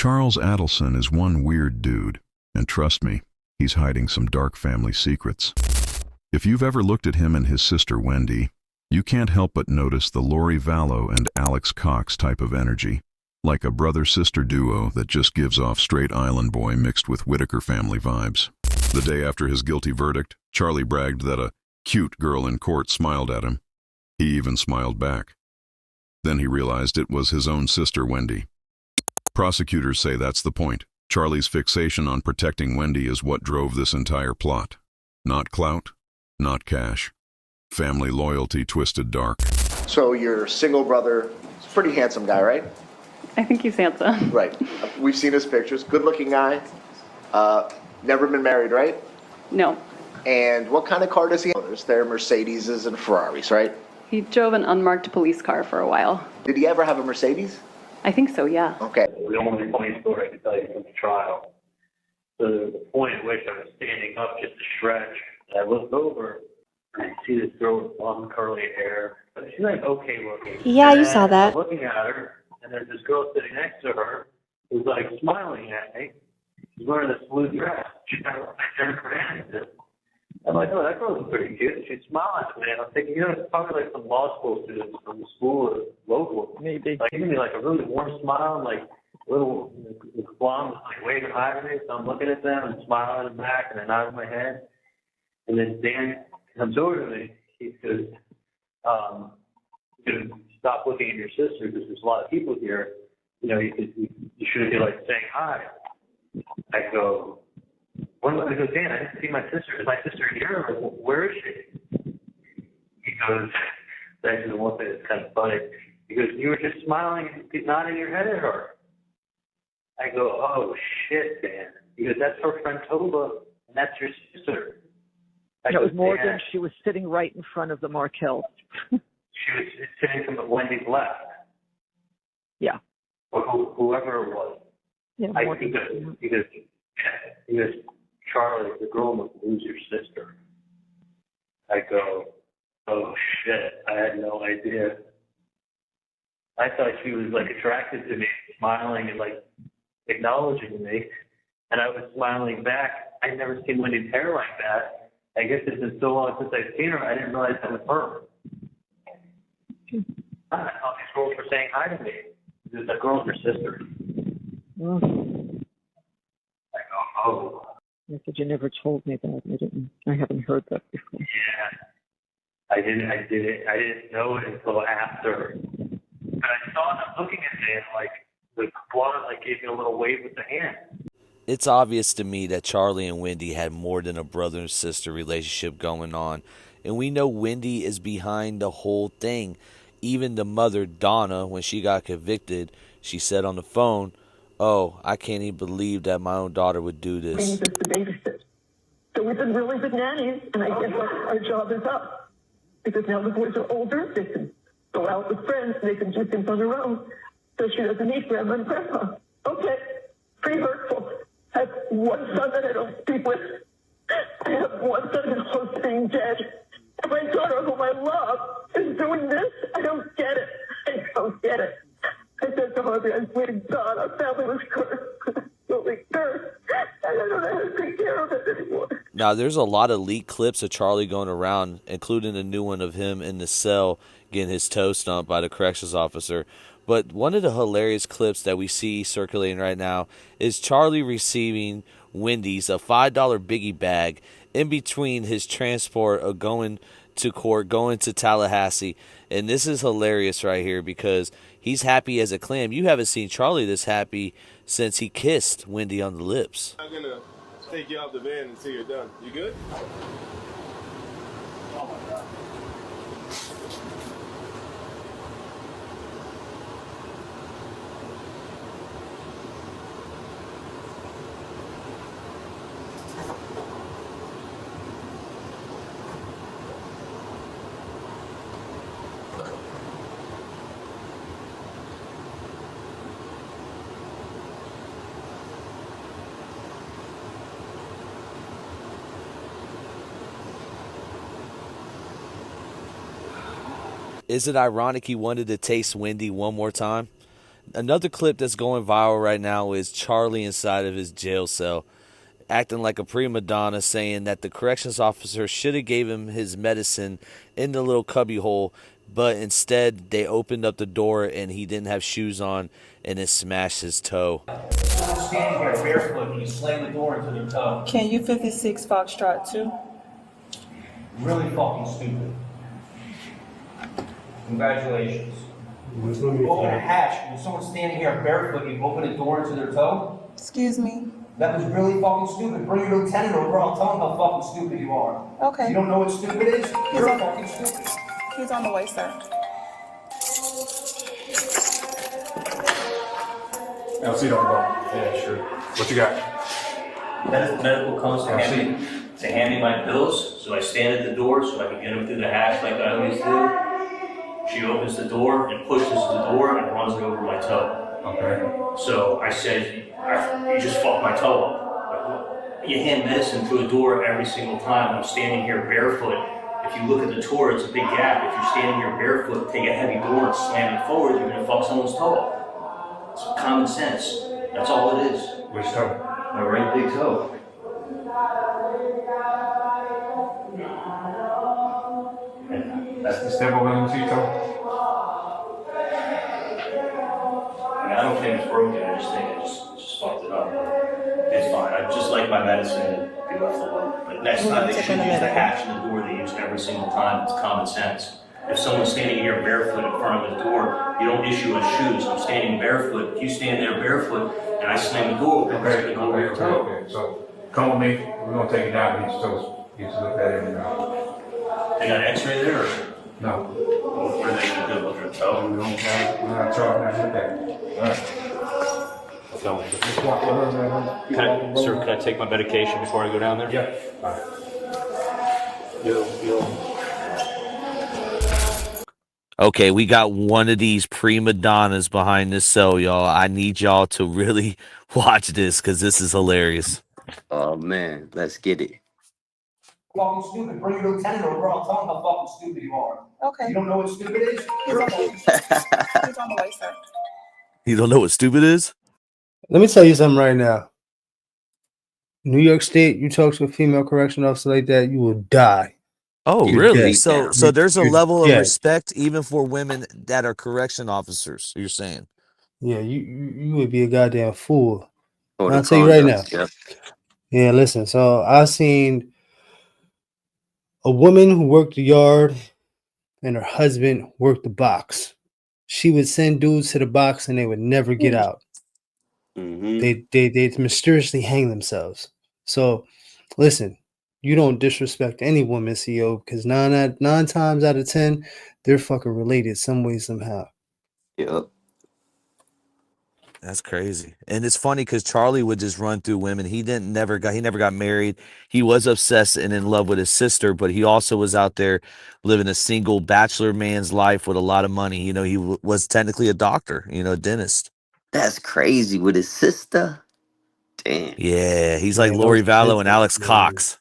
Charles Adelson is one weird dude, and trust me, he's hiding some dark family secrets. If you've ever looked at him and his sister Wendy, you can't help but notice the Lori Vallow and Alex Cox type of energy, like a brother-sister duo that just gives off straight island boy mixed with Whitaker family vibes. The day after his guilty verdict, Charlie bragged that a cute girl in court smiled at him. He even smiled back. Then he realized it was his own sister Wendy. Prosecutors say that's the point. Charlie's fixation on protecting Wendy is what drove this entire plot. Not clout, not cash. Family loyalty twisted dark. So your single brother is a pretty handsome guy, right? I think he's handsome. Right. We've seen his pictures. Good-looking guy. Never been married, right? No. And what kind of car does he own? They're Mercedeses and Ferraris, right? He drove an unmarked police car for a while. Did he ever have a Mercedes? I think so, yeah. Okay. The only funny story I can tell you from the trial. So there was a point at which I was standing up just to stretch, and I looked over, and I see this girl with long curly hair. But she's like okay looking. Yeah, and you saw that. I'm looking at her, and there's this girl sitting next to her who's like smiling at me. She's wearing this blue dress. She's kind of like her. I'm like, oh, that girl's pretty cute. She's smiling at me. And I'm thinking, it's probably like some law school students from the school or local. Maybe. Like, giving me like a really warm smile, and like little blonde was like waving hi to me. So I'm looking at them and smiling at them back, and I nod my head. And then Dan comes over to me. He says, stop looking at your sister because there's a lot of people here. You shouldn't be like saying hi. I go, I go, Dan, I didn't see my sister. Is my sister here? Or where is she? He goes, that's the one thing that's kind of funny. He goes, you were just smiling and nodding your head at her. I go, oh, shit, Dan. He goes, that's her friend Toba, and that's your sister. It was Morgan. She was sitting right in front of the Markel. She was sitting to Wendy's left. Yeah. Or whoever it was. Yeah, He goes, Charlie, the girl must lose your sister. I go, oh shit, I had no idea. I thought she was like attracted to me, smiling and like acknowledging me, and I was smiling back. I'd never seen Wendy's hair like that. I guess it's been so long since I've seen her, I didn't realize that was her. I thought these girls were saying hi to me. The girl's her sister. I go, oh. I said, you never told me that. I haven't heard that before. Yeah. I didn't know it until after. But I saw them looking at me and like the blonde like gave me a little wave with the hand. It's obvious to me that Charlie and Wendy had more than a brother and sister relationship going on. And we know Wendy is behind the whole thing. Even the mother, Donna, when she got convicted, she said on the phone, oh, I can't even believe that my own daughter would do this. We need just to babysit. So we've been really good nannies, and I guess our job is up. Because now the boys are older, they can go out with friends, they can do things on their own. So she doesn't need grandma and grandpa. Okay, pretty hurtful. I have one son that I don't speak with. I have one son who's close to being dead. And my daughter, whom I love, is doing this. I don't get it. I don't get it. I said to Harvey, I swear to God, our family was cursed. Absolutely cursed. And I don't know how to take care of it anymore. Now, there's a lot of leaked clips of Charlie going around, including a new one of him in the cell getting his toe stomped by the corrections officer. But one of the hilarious clips that we see circulating right now is Charlie receiving Wendy's a $5 biggie bag in between his transport of going to court, going to Tallahassee. And this is hilarious right here because he's happy as a clam. You haven't seen Charlie this happy since he kissed Wendy on the lips. I'm going to take you out the van until you're done. You good? Oh my God. Is it ironic he wanted to taste Wendy one more time? Another clip that's going viral right now is Charlie inside of his jail cell, acting like a prima donna, saying that the corrections officer should have gave him his medicine in the little cubby hole, but instead they opened up the door and he didn't have shoes on and it smashed his toe. Someone's standing here barefoot and you slam the door into their toe. Can you 56 Foxtrot too? Really fucking stupid. Congratulations. You open a hatch when someone's standing here barefoot, you open a door into their toe? Excuse me? That was really fucking stupid. Bring your lieutenant over, I'll tell him how fucking stupid you are. Okay. You don't know what stupid is? You're fucking stupid. He's on the way, sir. I'll see you on the ball. Yeah, sure. What you got? Medical comes to hand me my pills, so I stand at the door so I can get them through the hatch like I always do. She opens the door and pushes the door and runs it over my toe. Okay. So I said, you just fucked my toe up. You hand medicine through a door every single time. I'm standing here barefoot. If you look at the tour, it's a big gap. If you're standing here barefoot, take a heavy door and slam it forward, you're gonna fuck someone's toe up. It's common sense. That's all it is. Which toe? My right big toe. That's the step over the toe? I mean, I don't think it's broken. I just think I just fucked it up. It's fine. I just like my medicine to be left alone. But next time they should use the hatch in the door they use every single time. It's common sense. If someone's standing here barefoot in front of the door, you don't issue us shoes. I'm standing barefoot. If you stand there barefoot and I slam the door open, it's going to go over your toe. Okay. So come with me. We're gonna take you down to each toe. You just look at it now. They got an X-ray there? Or? No. What are they going to do? Look at your toe? We're not charging that shit back. All right. So, Just walk with her, man. sir, can I take my medication before I go down there? Yeah. All right. Okay, we got one of these prima donnas behind this cell, y'all. I need y'all to really watch this because this is hilarious. Oh man, let's get it. Fucking stupid. Bring your lieutenant over. I'll tell him how fucking stupid you are. Okay. You don't know what stupid is? He's on the way, sir. You don't know what stupid is? Let me tell you something right now. New York State, you talk to a female correction officer like that, you will die. Oh, You're really? dead. So there's a level of dead. respect even for women that are correction officers, you're saying? Yeah, you would be a goddamn fool. Or I'll the tell you right now. condoms, yep. Yeah, listen. So I seen a woman who worked the yard and her husband worked the box. She would send dudes to the box and they would never get out. Mm-hmm. They mysteriously hang themselves. So listen, you don't disrespect any woman, CEO, because nine times out of 10, they're fucking related some way, somehow. Yep. That's crazy. And it's funny because Charlie would just run through women. He never got married. He was obsessed and in love with his sister, but he also was out there living a single bachelor man's life with a lot of money. You know, he was technically a doctor, a dentist. That's crazy with his sister. Damn. Yeah, he's like Lori Vallow and Alex Cox.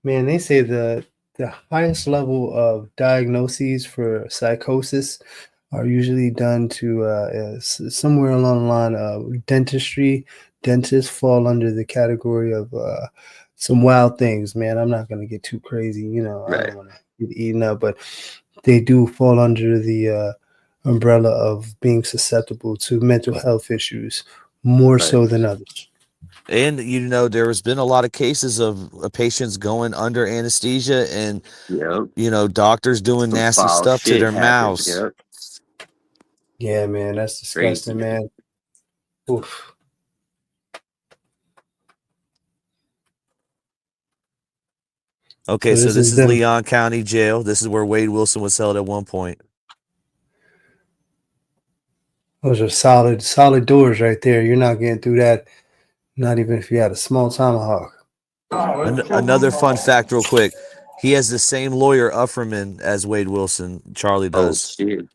Man, they say the highest level of diagnoses for psychosis are usually done to somewhere along the line of dentistry. Dentists fall under the category of some wild things, man. I'm not going to get too crazy, Right. I don't want to get eaten up, but they do fall under the umbrella of being susceptible to mental health issues more so than others. And, there has been a lot of cases of patients going under anesthesia and, Yep. doctors doing Some nasty foul stuff to shit their happens, mouths. yep. Yeah, man, that's disgusting, man. Oof. Okay, so this is them. Leon County Jail. This is where Wade Wilson was held at one point. Those are solid doors right there. You're not getting through that, not even if you had a small tomahawk. Another fun fact real quick. He has the same lawyer, Ufferman, as Wade Wilson. Charlie does. Oh, shit.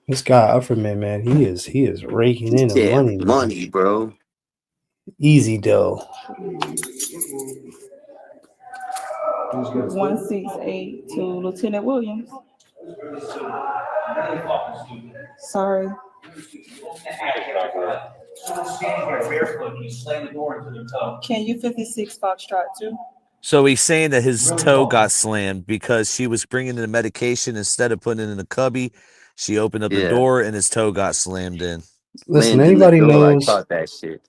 This guy Ufferman, man, he is raking in the money, man. Money, bro. Easy dough. 168 to Lieutenant Williams. Sorry. Standing there barefoot, and you slam the door into their toe. Can you 56 Foxtrot 2? So he's saying that his toe got slammed because she was bringing in the medication instead of putting it in the cubby. She opened up the Yeah. door and his toe got slammed in. Listen, Slammed in the anybody door. I knows caught that shit.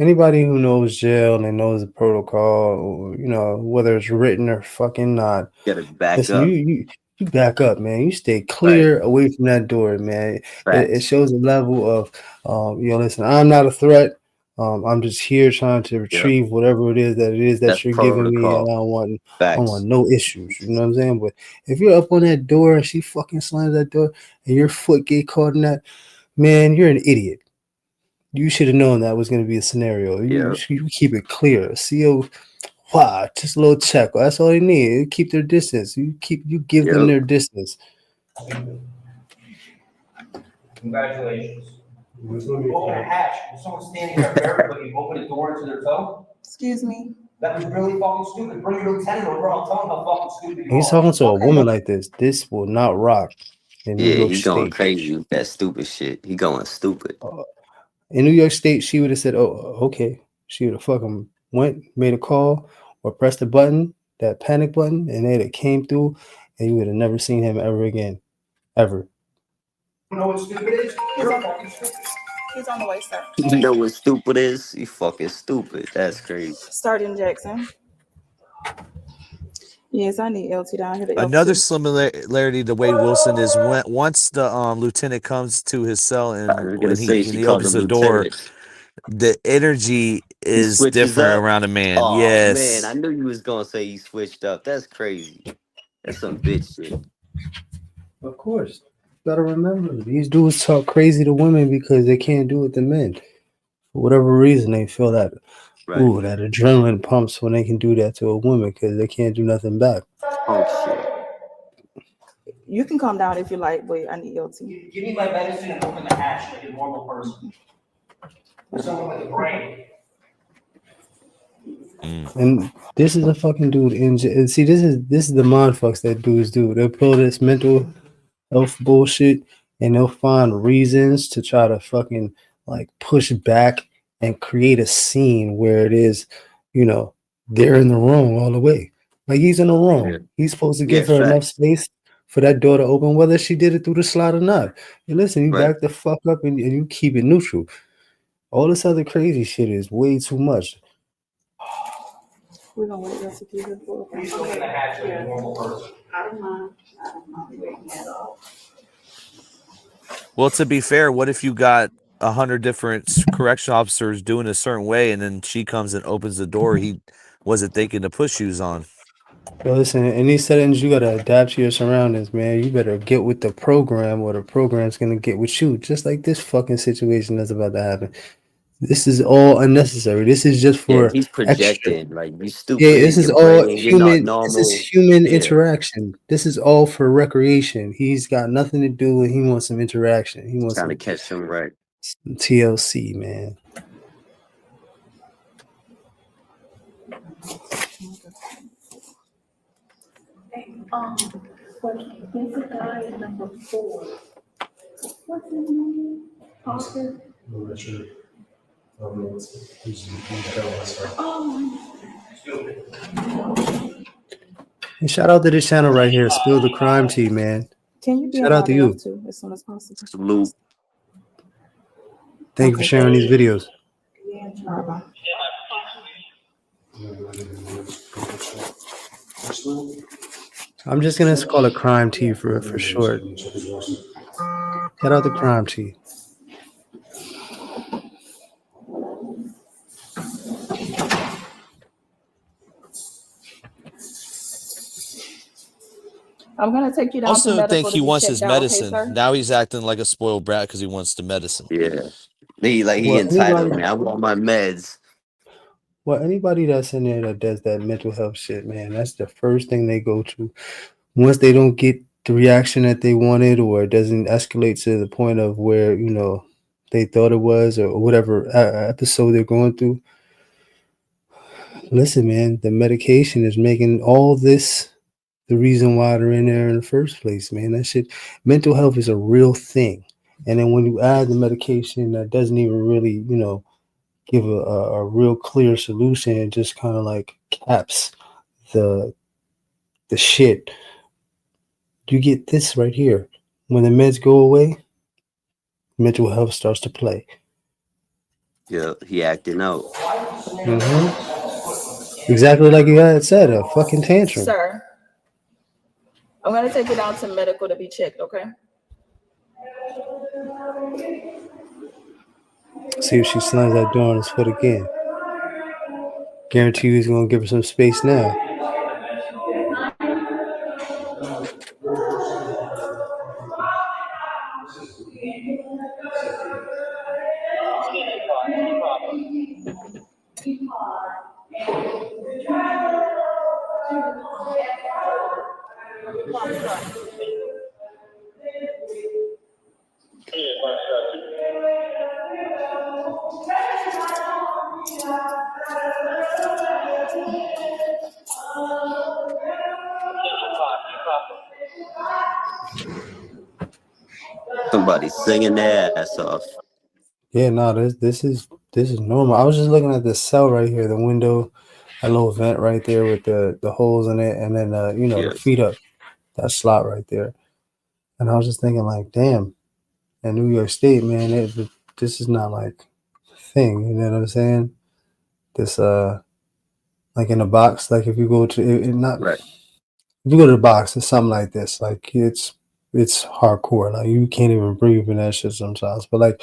anybody who knows jail and they knows the protocol, or, you know, whether it's written or fucking not. Gotta back Listen, up. you back up, man. You stay clear away from that door, man. It shows a level of, listen, I'm not a threat. I'm just here trying to retrieve whatever it is that That's you're giving me, and protocol. I want no issues. You know what I'm saying? But if you're up on that door and she fucking slams that door and your foot get caught in that, man, you're an idiot. You should have known that was going to be a scenario. You keep it clear. CO, wow, just a little check. That's all they need. Keep their distance. You give them their distance. Congratulations. Open a hatch. If someone's standing there barefoot, you open a door into their toe? Excuse me. That was really fucking stupid. Bring your lieutenant over. I'll tell him how fucking stupid you He's are. talking to a woman like this. This will not rock in New York he's going State. crazy with that stupid shit. He going stupid. In New York State, she would have said, "Oh, okay." She would have fucking went, made a call, or pressed the button, that panic button, and they'd have came through, and you would have never seen him ever again, ever. You know what stupid is? You're fucking stupid. He's on the way, sir. You know what stupid is? You fucking stupid. That's crazy. Sergeant Jackson. Yes, I need LT down here. Another similarity to Wade Wilson is once the lieutenant comes to his cell and he opens the door, the energy is different around a man. Oh, yes. man, I knew you was gonna say he switched up. That's crazy. That's some bitch shit. Of course. Gotta remember, these dudes talk crazy to women because they can't do it to men. For whatever reason, they feel that, that adrenaline pumps when they can do that to a woman because they can't do nothing back. Oh, shit. You can calm down if you like, but I need LT. Give me my medicine and open the hatch like a normal person. Or someone with a brain. And this is a fucking dude in jail. See, this is the mind fucks that dudes do. They'll pull this mental health bullshit and they'll find reasons to try to fucking like push back and create a scene where it is, they're in the wrong all the way. Like he's in the wrong. He's supposed to give her enough space for that door to open, whether she did it through the slide or not. And listen, you back the fuck up and you keep it neutral. All this other crazy shit is way too much. We're gonna wait to keep it for. Please open the hatch like a normal person. I don't mind waiting at all. Well, to be fair, what if you got 100 different correction officers doing a certain way, and then she comes and opens the door? He wasn't thinking to put shoes on. Well, listen, in these settings, you gotta adapt to your surroundings, man. You better get with the program, or the program's gonna get with you. Just like this fucking situation that's about to happen. This is all unnecessary. This is just for he's projecting like you stupid. Yeah, this is all human. Normal. This is human interaction. This is all for recreation. He's got nothing to do, and he wants some interaction. He wants trying to catch him right. Some TLC, man. There's a guy at number 4. What's his name? Parker? I'm not sure. And shout out to this channel right here, Spill the Crime Tea, man. Can you shout out to you too, as soon as possible? Salute. Thank you for sharing these videos. Bye-bye. I'm just gonna call it Crime Tea for short. Shout out to Crime Tea. I'm gonna take you down. Also, think he wants his medicine. Okay, now he's acting like a spoiled brat because he wants the medicine. Yeah, he entitled. Man, I want my meds. Well, anybody that's in there that does that mental health shit, man, that's the first thing they go to. Once they don't get the reaction that they wanted, or it doesn't escalate to the point of where they thought it was, or whatever episode they're going through. Listen, man, the medication is making all this the reason why they're in there in the first place, man. That shit, mental health is a real thing. And then when you add the medication that doesn't even really, give a real clear solution, it just kind of like caps the shit. You get this right here. When the meds go away, mental health starts to play. Yeah, he acting out. Exactly like you had said, a fucking tantrum. Sir, I'm gonna take you down to medical to be checked, okay? See if she slams that door on his foot again. Guarantee you he's gonna give her some space now. Somebody singing their ass off. Yeah, no, this is normal. I was just looking at the cell right here, the window, a little vent right there with the holes in it, and then the feet up, that slot right there. And I was just thinking, like, damn, in New York State, man, this is not like a thing. You know what I'm saying? This like in a box, like if you go to Right. if you go to the box, it's something like this. Like it's hardcore. Like you can't even breathe in that shit sometimes. But like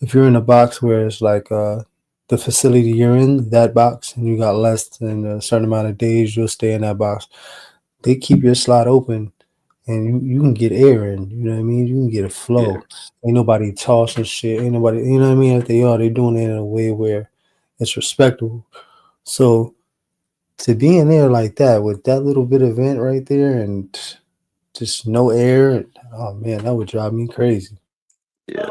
if you're in a box where it's like the facility you're in, that box, and you got less than a certain amount of days, you'll stay in that box. They keep your slot open, and you can get air in. You know what I mean? You can get a flow. Ain't nobody tossing shit. Ain't nobody. You know what I mean? If they are, they're doing it in a way where it's respectable. So to be in there like that with that little bit of vent right there and just no air, oh man, that would drive me crazy. Yeah.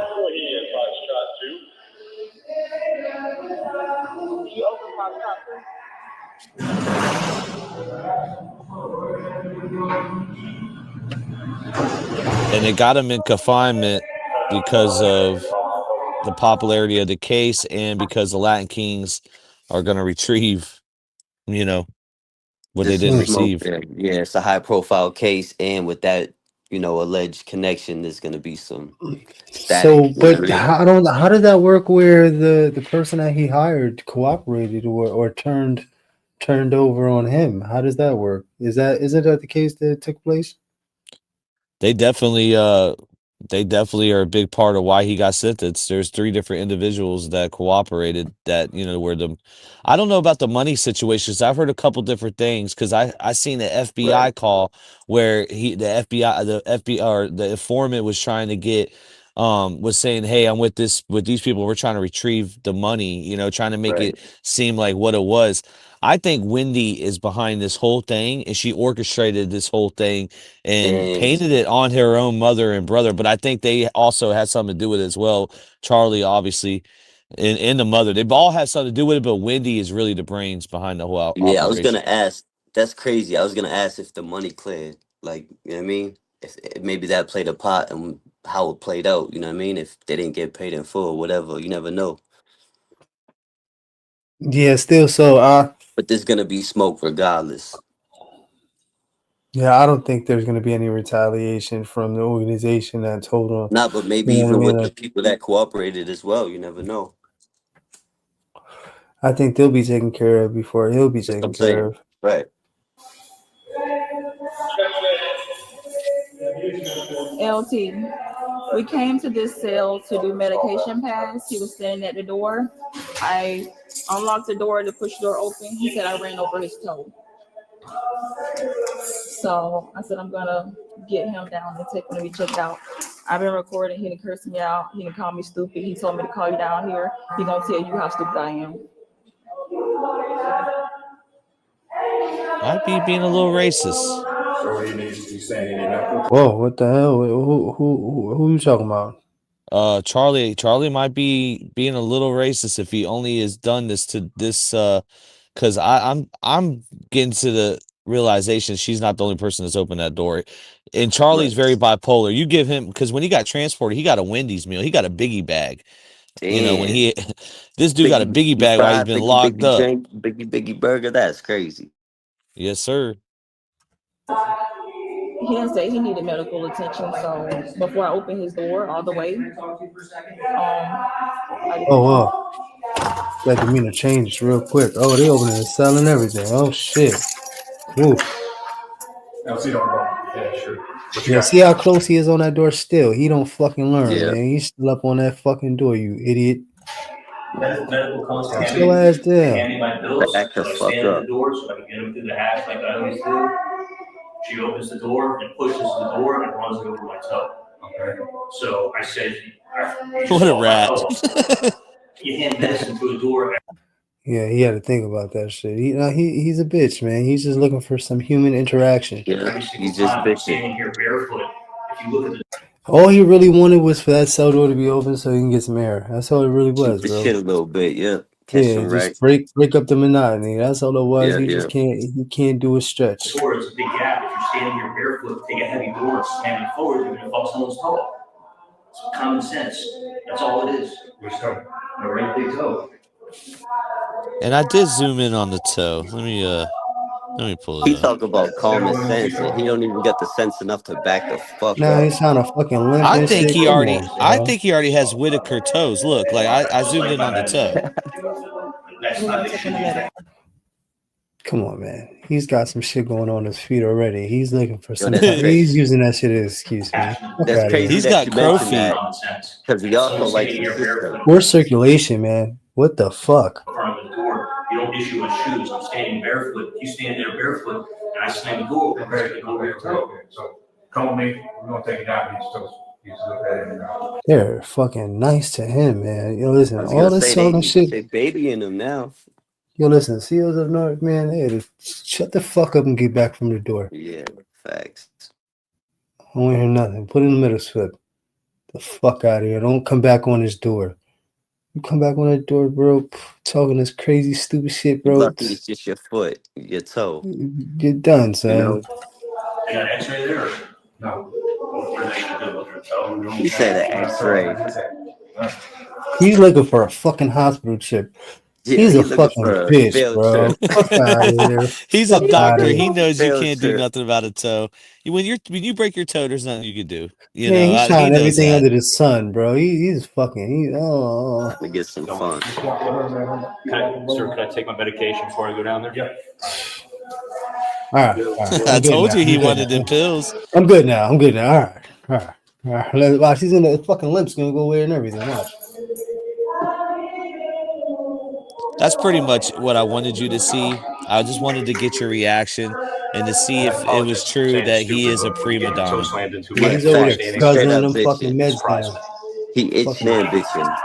And it got him in confinement because of the popularity of the case and because the Latin Kings are going to retrieve, what they didn't receive. Yeah, it's a high profile case, and with that, alleged connection, there's gonna be some So, static. but how did that work where the person that he hired cooperated or turned over on him? How does that work? Isn't that the case that took place? They definitely are a big part of why he got sentenced. There's 3 different individuals that cooperated that, I don't know about the money situations. I've heard a couple different things because I seen an FBI call where the FBI or the informant was trying to get was saying, hey, I'm with these people. We're trying to retrieve the money, trying to make it seem like what it was. I think Wendy is behind this whole thing, and she orchestrated this whole thing and painted it on her own mother and brother. But I think they also had something to do with it as well. Charlie, obviously, and the mother. They've all had something to do with it, but Wendy is really the brains behind the whole operation. Yeah, I was gonna ask. That's crazy. I was gonna ask if the money cleared. Like, you know what I mean? If maybe that played a part and how it played out. You know what I mean? If they didn't get paid in full, whatever. You never know. Yeah, still so. But there's gonna be smoke regardless. Yeah, I don't think there's going to be any retaliation from the organization that told them. Nah, but maybe even with the people that cooperated as well. You never know. I think they'll be taken care of before he'll be taken care of. Right. LT, we came to this cell to do medication pass. He was standing at the door. I unlocked the door to push the door open. He said I ran over his toe. So I said I'm gonna get him down and take him to be checked out. I've been recording. He didn't curse me out. He didn't call me stupid. He told me to call you down here. He gonna tell you how stupid I am. Might be being a little racist. Whoa, what the hell? Who you talking about? Charlie might be being a little racist if he only has done this to this because I'm getting to the realization she's not the only person that's opened that door. And Charlie's Right. very bipolar. You give him, because when he got transported, he got a Wendy's meal. He got a biggie bag. You know, when Damn. he this dude got a biggie Biggie bag while he's fried, been locked biggie up. drink, biggie burger. That's crazy. Yes, sir. He didn't say he needed medical attention, so before I opened his door all the way, Oh, wow. That demeanor changed real quick. Oh, they opening the cell and everything. Oh, shit. Ooh. No, see, don't go. Yeah, sure. What you Yeah, got? see how close he is on that door still? He don't fucking learn, Yeah. man. He's still up on that fucking door, you idiot. Medical comes to Sit your ass hand down. me my bills, Back the so I fuck stand at up. the door so I can get them through the hatch like I always do. She opens the door and pushes the door and runs it over my toe. Okay. So I said, What a rat. You hand medicine to a door. Yeah, he had to think about that shit. He's a bitch, man. He's just looking for some human interaction. Yeah, he's just bitching. Standing here barefoot. If you look at the All he really wanted was for that cell door to be open so he can get some air. That's all it really Keep was, the bro. shit a little bit, yeah. Catch Yeah, some just right. break up the monotony. That's all it was. Yeah, He just can't do a stretch. door, it's a big gap. If you're standing here barefoot, take a heavy door and slam it forward, you're gonna fuck someone's toe. It's common sense. That's all it is. Which toe? A right big toe. And I did zoom in on the toe. Let me pull He it up. talk about common sense, and he don't even got the sense enough to back the fuck Now up. he's trying to fucking limp I and think shit. he Come already on, I bro. think he already has Whitaker toes. Look, like I zoomed in on the toe. That's not the shit. Come on, man. He's got some shit going on his feet already. He's looking for Yo, some. that's crazy. He's using that shit as excuse me. Fuck That's outta crazy here. He's that got you crow mentioned feet. that, because he also likes his sister. Poor circulation, man. What the fuck? In front of the door, you don't issue with shoes. I'm standing barefoot. You stand there barefoot, and I slam the door open. Okay, so come with me. We're gonna take it down. He's supposed to look at it now. They're fucking nice to him, man. Yo, listen, I was all gonna this say southern shit. they baby in him now. Yo, listen, CEOs of North, man, they had to shut the fuck up and get back from the door. Yeah, facts. I don't want to hear nothing. Put in the middle slip. The fuck out of here. Don't come back on this door. You come back on that door, bro, talking this crazy, stupid shit, You're bro. lucky it's just your foot, your toe. You're done, son. You know? I got an x-ray there? Or? No. What are they gonna do with their toe? He said an X-ray. He's looking for a fucking hospital chip. Yeah, he's a looking fucking for a bitch, field bro. trip. Fuck out of here. He's a Fuck doctor. outta He here. knows you Field can't do trip. nothing about a toe. When you break your toe, there's nothing you can do. You Man, know, he's he trying knows everything that. under the sun, bro. He's fucking. Trying to get some fun. Sir, can I take my medication before I go down there? Yep. All right. I I'm good told now. you he I'm good wanted now. them pills. I'm good now. All right. Watch, he's in the fucking limp's gonna go away and everything. Watch. That's pretty much what I wanted you to see. I just wanted to get your reaction and to see if it was true that he is a prima donna. Yeah, he's over there Facts. He's straight guzzling up them fucking bitching. meds down. He itching and bitching.